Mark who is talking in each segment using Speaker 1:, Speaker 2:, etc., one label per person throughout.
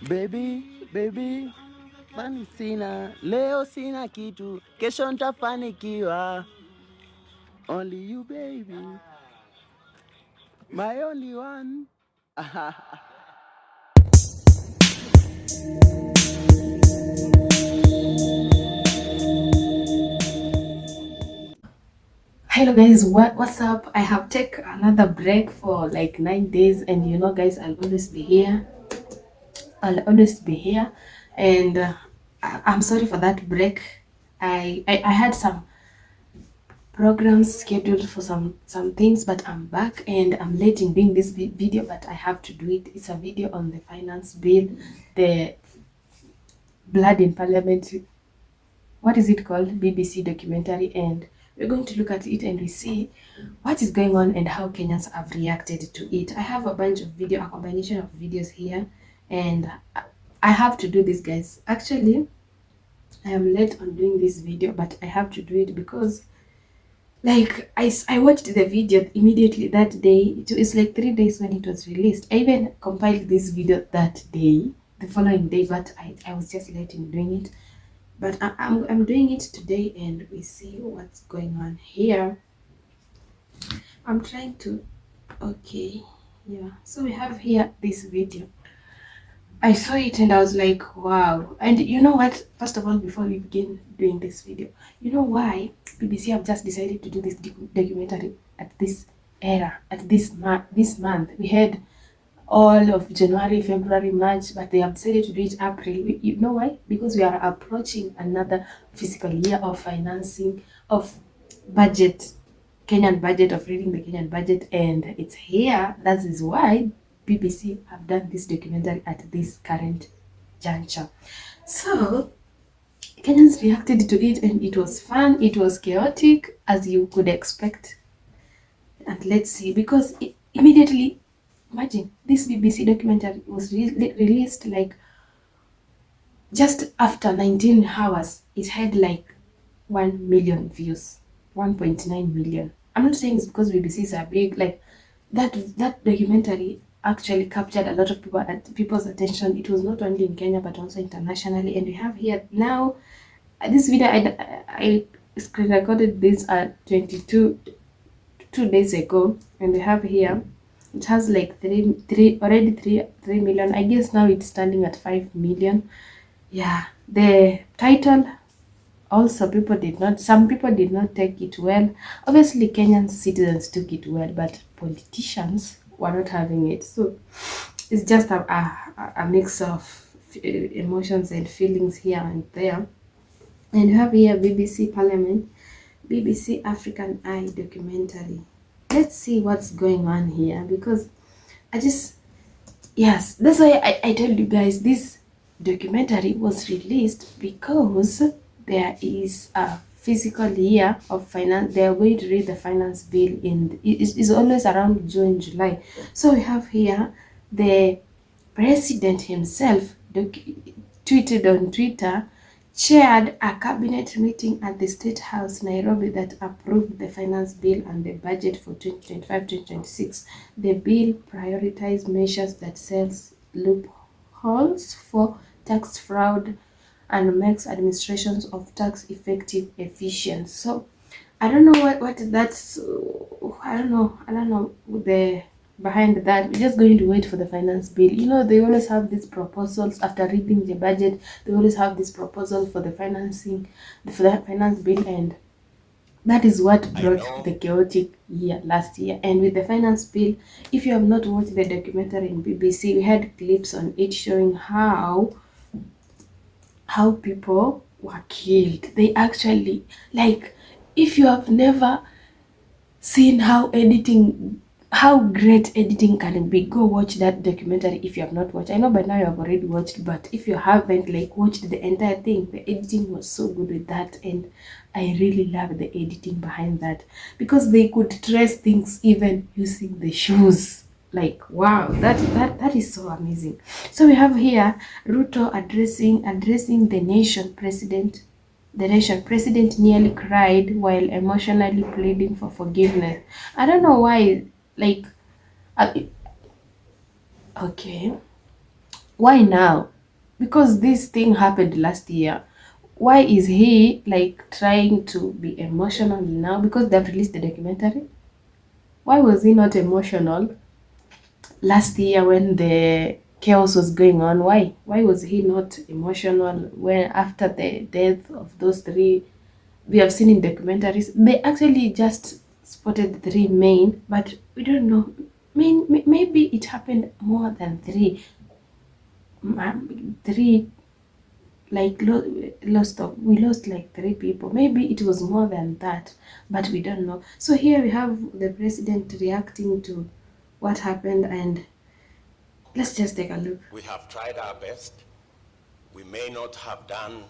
Speaker 1: Baby, mani sina, leo sina kitu, kesho ntafanikiwa. Only you baby, my only one.
Speaker 2: Hello guys, what's up? I have taken another break for like 9 days, and you know guys, I'll always be here. And I'm sorry for that break. I had some programs scheduled for some things, but I'm back and I'm late in doing this video, but I have to do it. It's a video on the finance bill, the blood in parliament, what is it called, BBC documentary, and we're going to look at it and we see what is going on and how Kenyans have reacted to it. I have a combination of videos here, and I have to do this, guys. Actually, I am late on doing this video, but I have to do it because like I watched the video immediately that day. It's like 3 days when it was released. I even compiled this video that day, the following day, but I was just late in doing it. But I'm doing it today, and we see what's going on here. I'm trying to, okay, yeah. So we have here this video. I saw it and I was like, wow. And you know what? First of all, before we begin doing this video, you know why BBC have just decided to do this documentary at this era, at this month? We had all of January, February, March, but they have decided to do it April. You know why? Because we are approaching another fiscal year of financing, of budget, Kenyan budget, of reading the Kenyan budget, and it's here. That is why BBC have done this documentary at this current juncture. So Kenyans reacted to it, and it was fun. It was chaotic, as you could expect. And let's see, because immediately, imagine this BBC documentary was released like just after 19 hours. It had like 1 million views, 1.9 million. I'm not saying it's because BBCs are big. Like that documentary actually captured a lot of people's attention. It was not only in Kenya but also internationally. And we have here now this video. I screen recorded this at 2 days ago, and we have here it has like three million. I guess now it's standing at 5 million. Yeah, the title also, some people did not take it well. Obviously Kenyan citizens took it well, but politicians were not having it. So it's just a mix of emotions and feelings here and there. And you have here BBC Parliament, BBC African Eye documentary. Let's see what's going on here, because I just, yes, that's why I told you guys this documentary was released, because there is a physical year of finance. They are going to read the finance bill it's always around June, July. So we have here the president himself tweeted on Twitter, chaired a cabinet meeting at the State House, Nairobi, that approved the finance bill and the budget for 2025-2026. The bill prioritized measures that sells loopholes for tax fraud and makes administrations of tax effective efficient. So I don't know what that's, I don't know the behind that. We're just going to wait for the finance bill. You know, they always have these proposals after reading the budget. They always have this proposal for the finance bill, and that is what brought the chaotic year last year. And with the finance bill, if you have not watched the documentary in BBC, we had clips on it showing how people were killed. They actually, like, if you have never seen how great editing can be, go watch that documentary if you have not watched. I know by now you have already watched, but if you haven't like watched the entire thing, the editing was so good with that, and I really love the editing behind that, because they could trace things even using the shoes. Like, wow, that is so amazing. So we have here Ruto addressing the nation. President nearly cried while emotionally pleading for forgiveness. I don't know why, like, uh, okay, why now? because this thing happened last year. Why is he like trying to be emotional now because they've released the documentary? Why was he not emotional last year when the chaos was going on? Why was he not emotional when after the death of those three? We have seen in documentaries they actually just spotted three main, but we don't know. Maybe it happened more than three. Three, like we lost like three people. Maybe it was more than that, but we don't know. So here we have the president reacting to what happened, and let's just take a look.
Speaker 3: We have tried our best. We may not have done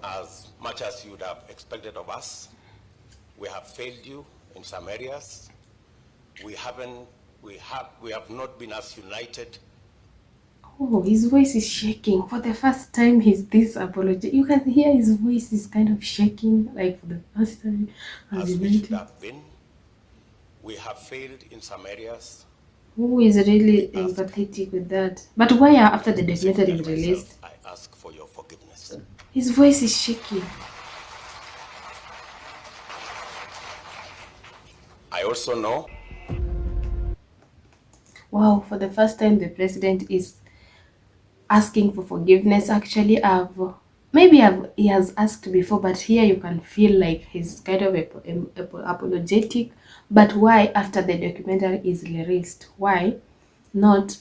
Speaker 3: as much as you would have expected of us. We have failed you in some areas. We have not been as united.
Speaker 2: Oh, his voice is shaking. For the first time, he's this apology. You can hear his voice is kind of shaking, like for the first time.
Speaker 3: As we should have been. We have failed in some areas.
Speaker 2: Who is really empathetic with that? But why after the documentary is released?
Speaker 3: I ask for your forgiveness.
Speaker 2: His voice is shaking.
Speaker 3: I also know.
Speaker 2: Wow, for the first time, the president is asking for forgiveness. Actually, he has asked before, but here you can feel like he's kind of apologetic. But why after the documentary is released? Why not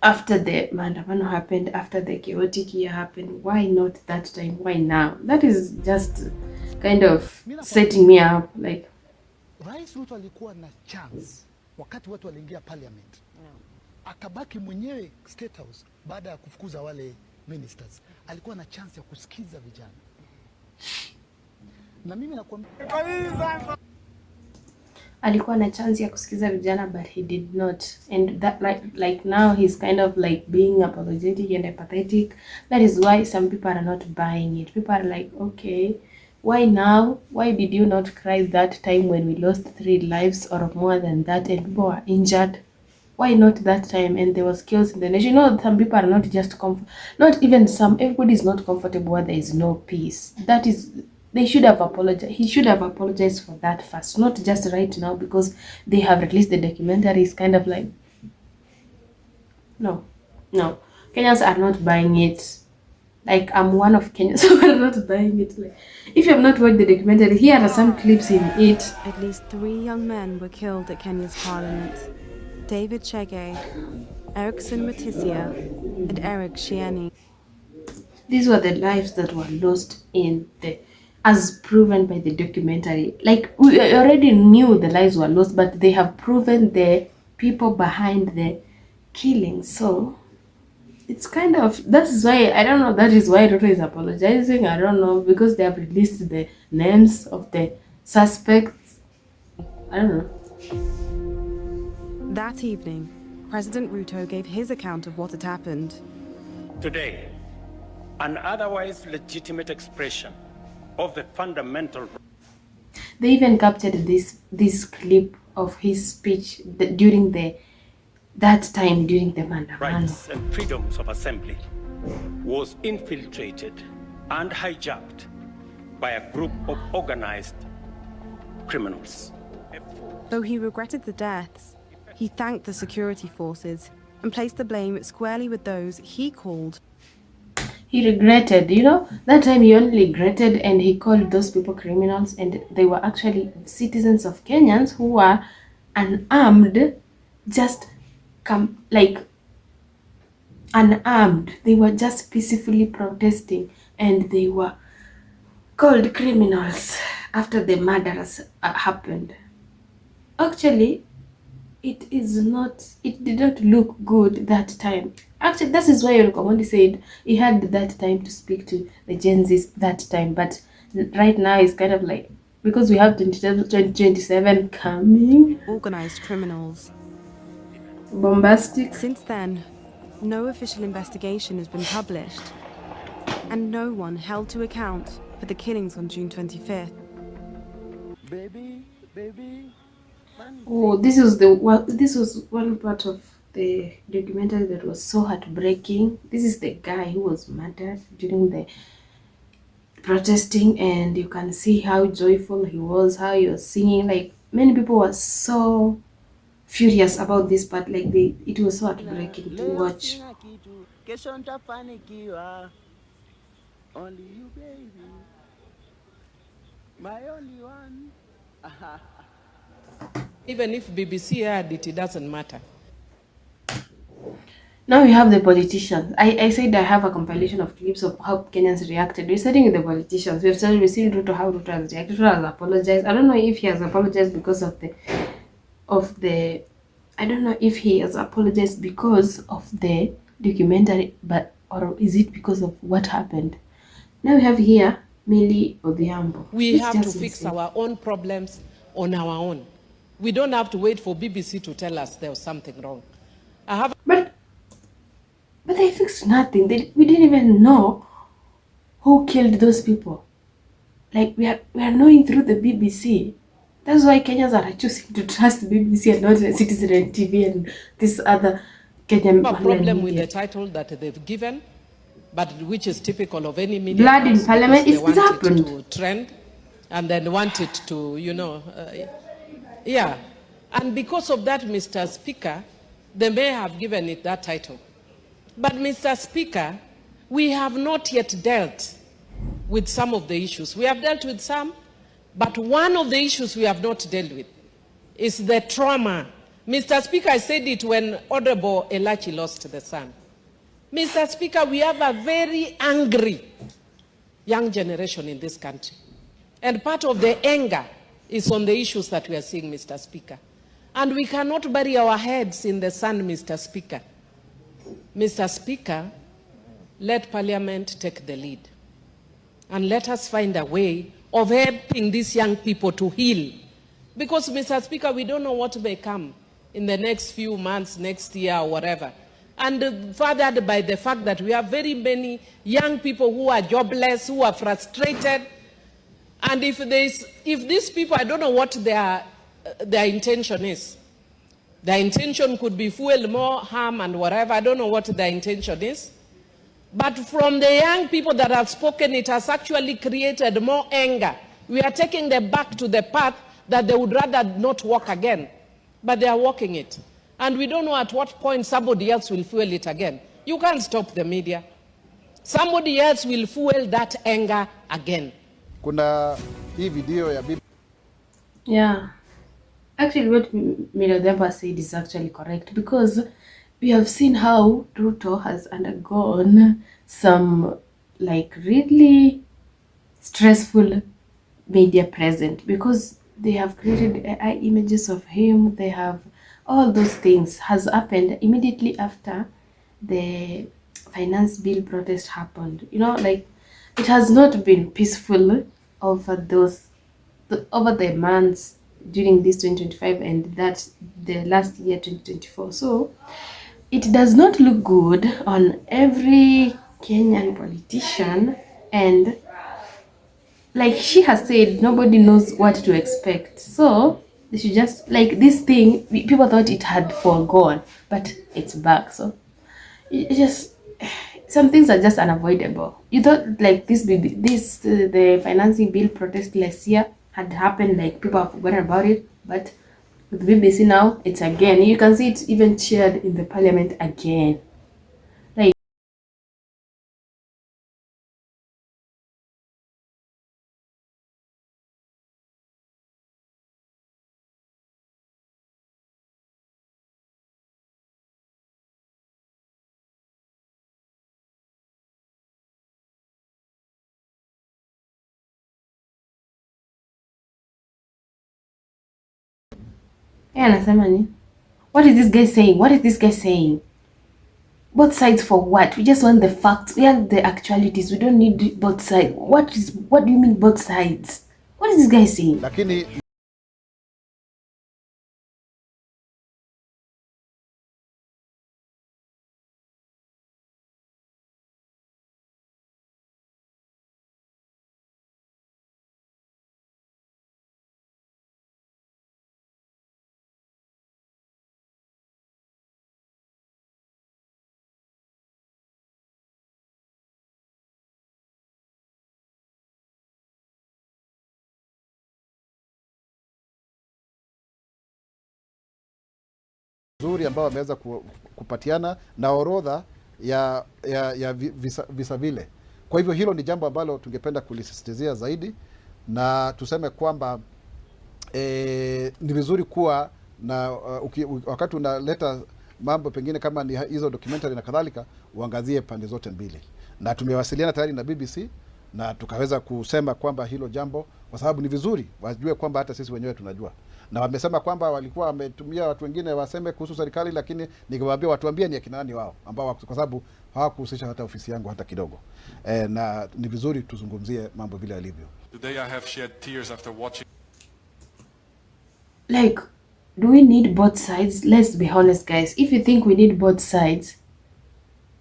Speaker 2: after the maandamano happened, after the chaotic year happened? Why not that time? Why now? That is just kind of setting me up. Like,
Speaker 4: Rais Ruto alikuwa na chance wakati watu waliingia parliament. Akabaki mwenyewe State House baada ya kufukuza wale ministers. Alikuwa na chance ya kusikiza vijana. Na mimi nakwambia
Speaker 2: alikuwa na chance ya kusikiza vijana, but he did not. And that like now he's kind of like being apologetic and empathetic. That is why some people are not buying it. People are like, okay, why now? Why did you not cry that time when we lost 3 lives or more than that and people were injured? Why not that time and there was chaos in the nation? You know, some people are not just not even some, everybody is not comfortable where there is no peace. That is, they should have apologized. He should have apologized for that first, not just right now because they have released the documentary. It's kind of like, no. Kenyans are not buying it. Like, I'm one of Kenyans who are not buying it. Like, if you have not watched the documentary, here are some clips in it.
Speaker 5: At least 3 young men were killed at Kenya's parliament. David Chege, Erickson Matisia, and Eric Shieni.
Speaker 2: These were the lives that were lost as proven by the documentary. Like, we already knew the lives were lost, but they have proven the people behind the killing. So it's kind of, that's why, I don't know, that is why Ruto is apologizing. I don't know, because they have released the names of the suspects. I don't know.
Speaker 5: That evening, President Ruto gave his account of what had happened.
Speaker 6: Today, an otherwise legitimate expression of the fundamental.
Speaker 2: They even captured this clip of his speech during the maandamano.
Speaker 6: Rights and freedoms of assembly was infiltrated and hijacked by a group of organized criminals.
Speaker 5: Though he regretted the deaths, he thanked the security forces and placed the blame squarely with those he called.
Speaker 2: He regretted, that time he only regretted and he called those people criminals, and they were actually citizens of Kenyans who were unarmed, unarmed. They were just peacefully protesting and they were called criminals after the murders happened. Actually, it did not look good that time. Actually, that is why Yorokomondi said he had that time to speak to the Gen Zs that time. But right now, it's kind of like, because we have 2027 coming.
Speaker 5: Organized criminals.
Speaker 2: Bombastic.
Speaker 5: Since then, no official investigation has been published, and no one held to account for the killings on June 25th.
Speaker 1: Baby.
Speaker 2: Oh, this was one part of the documentary that was so heartbreaking. This is the guy who was murdered during the protesting, and you can see how joyful he was, how he was singing. Like many people were so furious about this part. Like it was so heartbreaking to
Speaker 1: Leo
Speaker 2: watch.
Speaker 1: sina kitu, kesho ntafanikiwa. Only you baby, my only one.
Speaker 7: Even if BBC aired it, it doesn't matter.
Speaker 2: Now we have the politicians. I said I have a compilation of clips of how Kenyans reacted. We're starting with the politicians. We've started, we've seen Ruto, how Ruto has reacted. Ruto has apologized. I don't know if he has apologized because of the I don't know if he has apologized because of the documentary, but or is it because of what happened? Now we have here Millie Odhiambo.
Speaker 7: We
Speaker 2: It's
Speaker 7: have to
Speaker 2: just
Speaker 7: fix
Speaker 2: insane.
Speaker 7: our own problems on our own. We don't have to wait for BBC to tell us there was something wrong.
Speaker 2: But they fixed nothing. We didn't even know who killed those people. Like we are knowing through the BBC. That's why Kenyans are choosing to trust the BBC and not the Citizen TV and this other Kenyan
Speaker 7: A
Speaker 2: online
Speaker 7: problem with
Speaker 2: media.
Speaker 7: the title that they've given, but which is typical of any media
Speaker 2: Blood in
Speaker 7: house,
Speaker 2: Parliament,
Speaker 7: because they
Speaker 2: it's
Speaker 7: want it
Speaker 2: happened.
Speaker 7: to trend and then want it to, yeah. And because of that, Mr. Speaker, they may have given it that title. But Mr. Speaker, we have not yet dealt with some of the issues. We have dealt with some, but one of the issues we have not dealt with is the trauma. Mr. Speaker, I said it when Honorable Elachi lost the son. Mr. Speaker, we have a very angry young generation in this country. And part of the anger is on the issues that we are seeing, Mr. Speaker. And we cannot bury our heads in the sand, Mr. Speaker. Mr. Speaker, let Parliament take the lead. And let us find a way of helping these young people to heal. Because, Mr. Speaker, we don't know what may come in the next few months, next year, or whatever. And furthered by the fact that we have very many young people who are jobless, who are frustrated. And if these people, I don't know what their intention is. Their intention could be fuel more harm and whatever. I don't know what their intention is. But from the young people that have spoken, it has actually created more anger. We are taking them back to the path that they would rather not walk again. But they are walking it. And we don't know at what point somebody else will fuel it again. You can't stop the media. Somebody else will fuel that anger again.
Speaker 4: Kuna hii video ya bibi.
Speaker 2: Yeah. Actually, what Milodemba said is actually correct, because we have seen how Ruto has undergone some like really stressful media present, because they have created AI images of him. They have all those things has happened immediately after the finance bill protest happened. You know, like it has not been peaceful over over the months during this 2025 and that the last year 2024. So it does not look good on every Kenyan politician, and like she has said, nobody knows what to expect. So they should just, like, this thing, people thought it had forgone, but it's back. So it just, some things are just unavoidable. You thought like the financing bill protest last year had happened, like people have forgotten about it, but with BBC now, it's again. You can see it's even cheered in the parliament again. Like, anasema ni? What is this guy saying? What is this guy saying? Both sides for what? We just want the facts. We have the actualities. We don't need both sides. What do you mean both sides? What is this guy saying?
Speaker 4: Lakini nzuri ambao wameweza kupatiana na orodha ya visa vile. Kwa hivyo hilo ni jambo ambalo tungependa kulisisitizia zaidi, na tuseme kwamba ni vizuri kuwa na wakati unaleta mambo pengine kama ni hizo documentary na kadhalika, uangazie pande zote mbili. Na tumewasiliana tayari na BBC na tukaweza kusema kwamba hilo jambo, kwa sababu ni vizuri wajue kwamba hata sisi wenyewe tunajua. Na wamesema kwamba walikuwa wametumia watu wengine waseme kuhusu serikali, lakini nikiwaambia watuambie ni akina nani wao, ambao kwa sababu hawakuhusisha hata ofisi yangu hata kidogo. Na ni vizuri tuzungumzie mambo vile yalivyo.
Speaker 8: Today I have shed tears after watching.
Speaker 2: Like, do we need both sides? Let's be honest, guys. If you think we need both sides,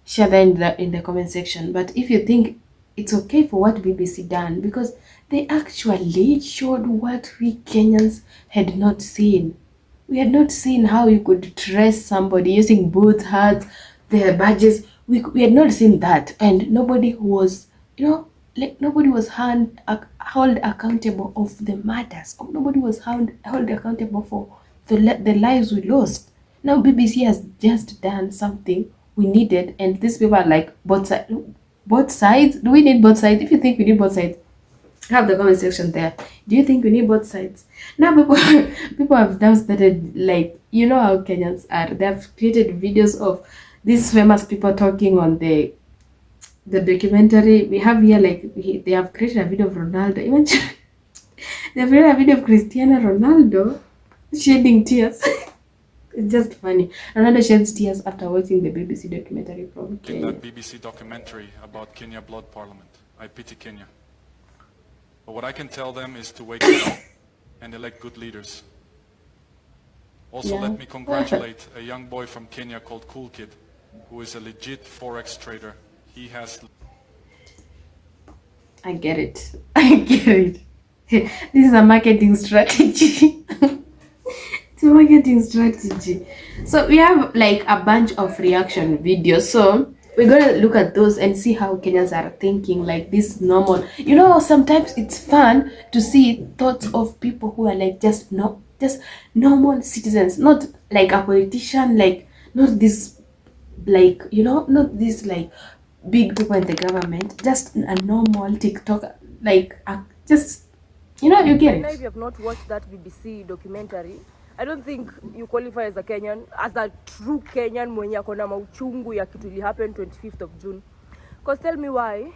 Speaker 2: share that in the comment section. But if you think it's okay for what BBC done, because they actually showed what we Kenyans had not seen. We had not seen how you could dress somebody using boots, hats, their badges. We had not seen that, and nobody was, like nobody was held accountable of the murders. Nobody was held accountable for the lives we lost. Now BBC has just done something we needed, and these people are like, both sides. Do we need both sides? If you think we need both sides, have the comment section there. Do you think we need both sides? Now people have now started, like, you know how Kenyans are. They have created videos of these famous people talking on the documentary. We have here, like, they have created a video of Ronaldo. Even they have created a video of Cristiano Ronaldo shedding tears. It's just funny. Ronaldo sheds tears after watching the BBC documentary from Kenya.
Speaker 8: In that BBC documentary about Kenya Blood Parliament, I pity Kenya. But what I can tell them is to wake up and elect good leaders. Also, let me congratulate a young boy from Kenya called Cool Kid, who is a legit Forex trader. He has...
Speaker 2: I get it. I get it. This is a marketing strategy. It's a marketing strategy. So we have like a bunch of reaction videos. So we're gonna look at those and see how Kenyans are thinking, like this normal. Sometimes it's fun to see thoughts of people who are like just normal citizens, not like a politician, like not this, like, not this like big people in the government, just a normal TikTok, like just, you get it.
Speaker 9: If you have not watched that BBC documentary, I don't think you qualify as a Kenyan, as a true Kenyan mwenye akona mauchungu ya kitu ili happen 25th of June. Because tell me why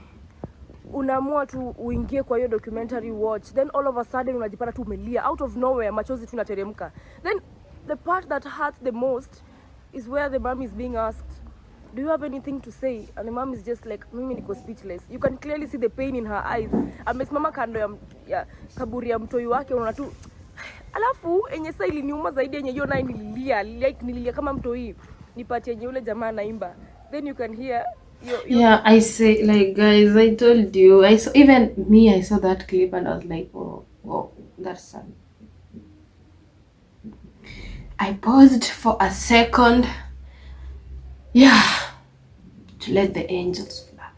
Speaker 9: unaamua tu uingie kwa hiyo documentary watch, then all of a sudden unajipata tu umelia out of nowhere, machozi tunateremka. Then the part that hurts the most is where the mom is being asked, do you have anything to say? And the mom is just like, mimi niko speechless. You can clearly see the pain in her eyes. Amesimama kando ya kaburi ya mtoi wake, unaona tu. Alafu enye sasa iliniuma zaidi enye hiyo naye nililia kama mtoi. Nipatie yenye ule jamaa naimba. Then you can hear
Speaker 2: Yeah, I say, like, guys, I told you, I saw that clip and I was like, oh, that's sad. I paused for a second, to let the angels fly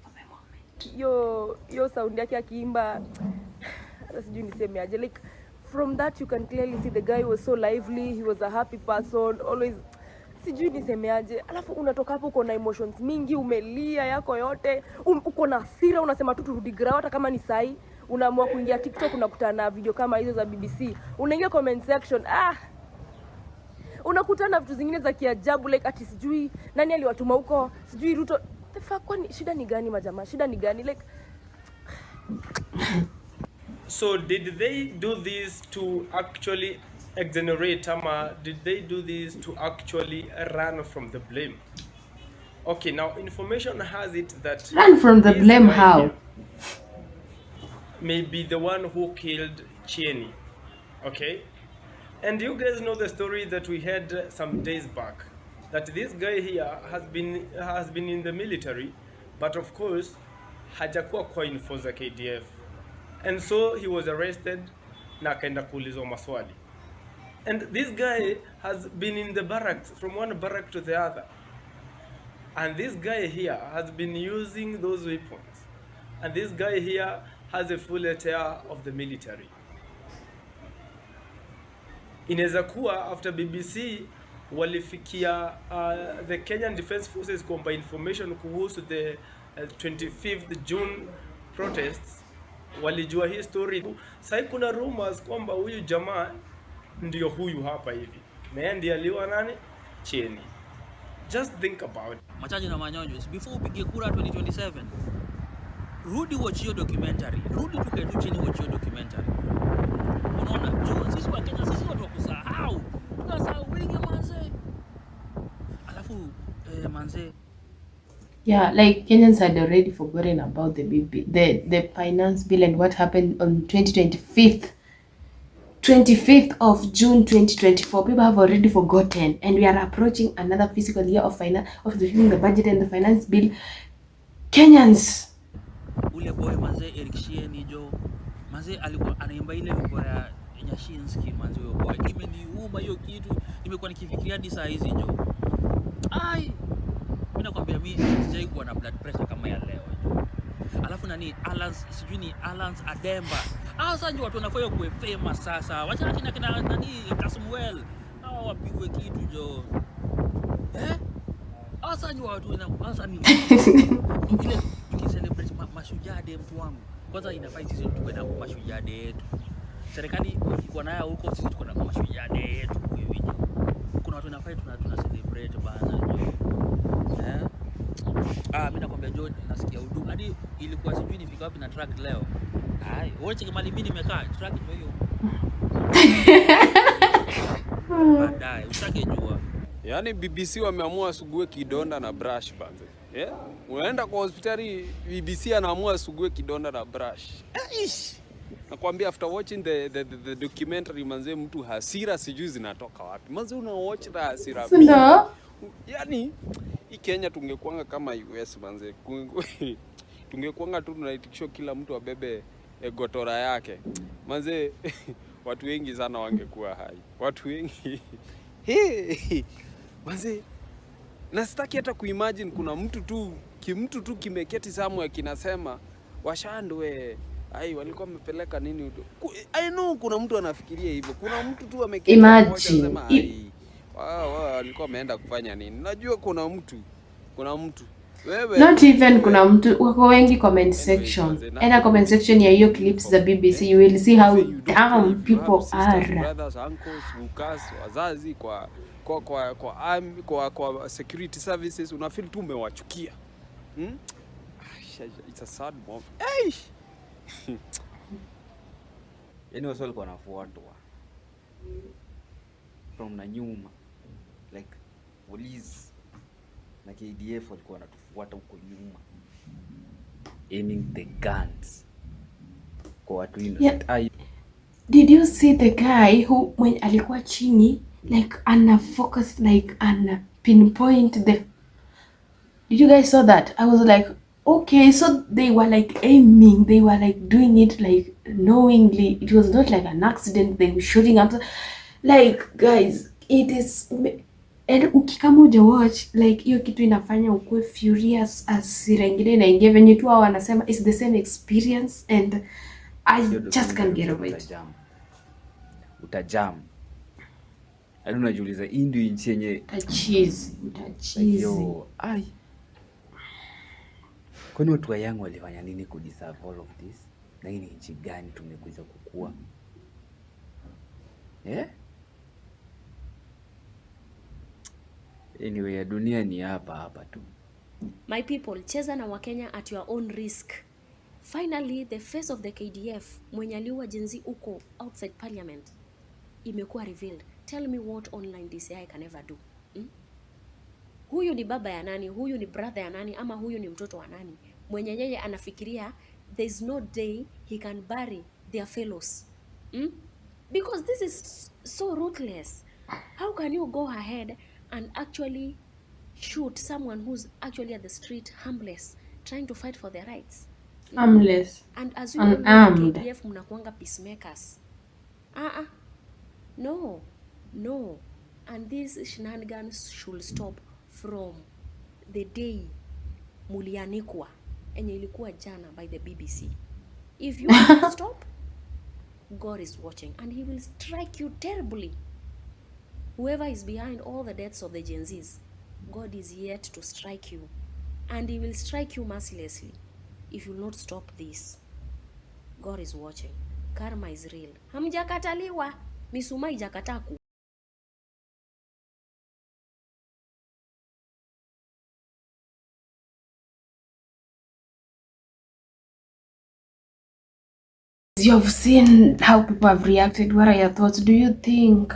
Speaker 2: for the moment.
Speaker 9: Yo sound yake akiimba, sijui niseme aje, like from that you can clearly see the guy was so lively, he was a happy person, always, sijui niseme aje. Alafu unatoka hapo uko na emotions mingi, umelia yako yote, uko na hasira, unasema tu turudi ground hata kama ni sai. Unaamua kuingia TikTok, unakutana na video kama hizo za BBC, unaingia comment section, unakutana na vitu zingine za kiajabu, like ati sijui nani aliwatuma huko, sijui Ruto. The fuck, kwani shida ni gani majamaa? Shida ni gani? Like,
Speaker 6: so did they do this to actually exonerate Ama? Did they do this to actually run from the blame? Okay, now information has it that
Speaker 2: run from the blame how?
Speaker 6: May be the one who killed Chieni. Okay? And you guys know the story that we had some days back, that this guy here has been in the military, but of course hajakuwa coin for the KDF. And so he was arrested na akaenda kuulizwa maswali. And this guy has been in the barracks, from one barrack to the other. And this guy here has been using those weapons. And this guy here has a full attire of the military. inaweza kuwa after BBC walifikia the Kenyan Defence Forces kwamba information kuhusu the 25th June protests, walijua hii story. Sasa kuna rumors kwamba huyu jamaa ndio huyu hapa hivi, na ndiye aliwa nani Cheni. Just think about
Speaker 10: Machaji na Manyonyo, before upige kura 2027, rudi watch your documentary, rudi tukae tu chini watch your documentary. Unaona, juu sisi wa Kenya, sisi watu wa kusahau, tunasahau wengi manze. Alafu manze,
Speaker 2: yeah, like Kenyans had already forgotten about the finance bill and what happened on 25th of June 2024. People have already forgotten, and we are approaching another fiscal year of reviewing the budget and the finance bill. Kenyans,
Speaker 10: ule boy manze Eric Shieni jo, manze alikuwa anaimba ile wimbo ya Nyashinski manze, huyo boy imeniuma hiyo kitu, nimekuwa nikifikiria hadi saa hizi jo. Ai, mimi nakwambia mimi sijai kuwa na blood pressure kama ya leo jo. Alafu nani Alans, sijui ni Alans Ademba. Sasa ndio watu wanafanya kuwe famous sasa. Wacha kina nani Kasmuel. Hawa wapigwe kitu jo. Sasa ndio watu sasa ni ile tukicelebrate mashujaa day mtu wangu. Kwanza inafaa sisi tuwe na mashujaa day yetu. Serikali iko nayo huko, sisi tuko na mashujaa day yetu kwa hiyo. Kuna watu wanafaa tuna celebrate bana jo. Mimi nakwambia John, nasikia udu. Hadi ilikuwa sijui nifika wapi na track leo. Wewe cheki mali mimi nimekaa, track ndio hiyo. Baadaye usitake jua.
Speaker 11: Yaani BBC wameamua sugue kidonda na brush banze. Unaenda kwa hospitali, BBC anaamua sugue kidonda na brush. Nakwambia after watching the documentary manze, mtu hasira sijui zinatoka wapi. Manze una watch na hasira.
Speaker 2: No.
Speaker 11: Yaani hii Kenya tungekuanga kama US manze. Tungekuanga tu tunaitikisho kila mtu abebe gotora yake. Manze watu wengi sana wangekuwa hai. Watu wengi. Manze nasitaki hata kuimagine kuna mtu tu kimeketi somewhere kinasema washandwe. Walikuwa wamepeleka nini? I know kuna mtu anafikiria hivyo. Kuna mtu tu ameketi
Speaker 2: imagine.
Speaker 11: Walikuwa wameenda kufanya nini? Najua kuna mtu. Wewe
Speaker 2: not even kuna mtu, wako wengi comment section. Ena comment section ya hiyo clips za BBC, you will see how dumb people are.
Speaker 11: Brothers, uncles, ukas, wazazi kwa army, kwa security services, unafeel tu umewachukia. It's a sad moment.
Speaker 12: Yaani watu walikuwa wanafuatwa from na nyuma, like police na KDF walikuwa wanatufuata huko nyuma, aiming the guns kwa watu innocent.
Speaker 2: Yeah. Did you see the guy who when alikuwa chini, like ana focus, like ana pinpoint the... Did you guys saw that? I was like, okay, so they were like aiming, they were like doing it like knowingly. It was not like an accident, they were shooting up. Like guys, it is... And ukikama uja watch, like hiyo kitu inafanya ukue furious, asira ingine na ingia venye tu hao wanasema it's the same experience, and I just can't get over it.
Speaker 12: Utajam. Yaani unajiuliza hii ndio nchi yenye
Speaker 2: utachizi.
Speaker 12: Yo, kwani watu wa yangu walifanya nini ku deserve all of this? Na hii ni nchi gani tumekuja kukua? Anyway, dunia ni hapa tu.
Speaker 13: My people, cheza na Wakenya at your own risk. Finally, the face of the KDF, mwenye aliua jenzi uko outside parliament, imekuwa revealed. Tell me what online DCI can ever do. Huyu ni baba ya nani? Huyu ni brother ya nani? Ama huyu ni mtoto wa nani? Mwenye yeye anafikiria there's no day he can bury their fellows. Because this is so ruthless. How can you go ahead and actually shoot someone who's actually at the street, harmless, trying to fight for their rights?
Speaker 2: Harmless.
Speaker 13: And as you know, KDF mnakuanga peacemakers. No. And these shenanigans should stop from the day mulianikwa enye ilikuwa jana by the BBC. If you don't stop, God is watching and he will strike you terribly. Whoever is behind all the deaths of the Gen Zs, God is yet to strike you. And he will strike you mercilessly if you will not stop this. God is watching. Karma is real. Hamjakataliwa. Misuma ijakataku.
Speaker 2: You have seen how people have reacted. What are your thoughts? Do you think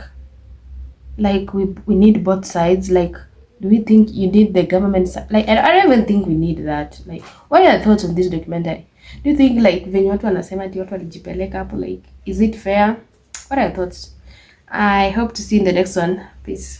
Speaker 2: like we need both sides? Like, do we think you need the government like I don't even think we need that. Like, what are your thoughts on this documentary? Do you think like venye watu wanasema ati watu walijipeleka hapo, like is it fair? What are your thoughts? I hope to see you in the next one. Peace.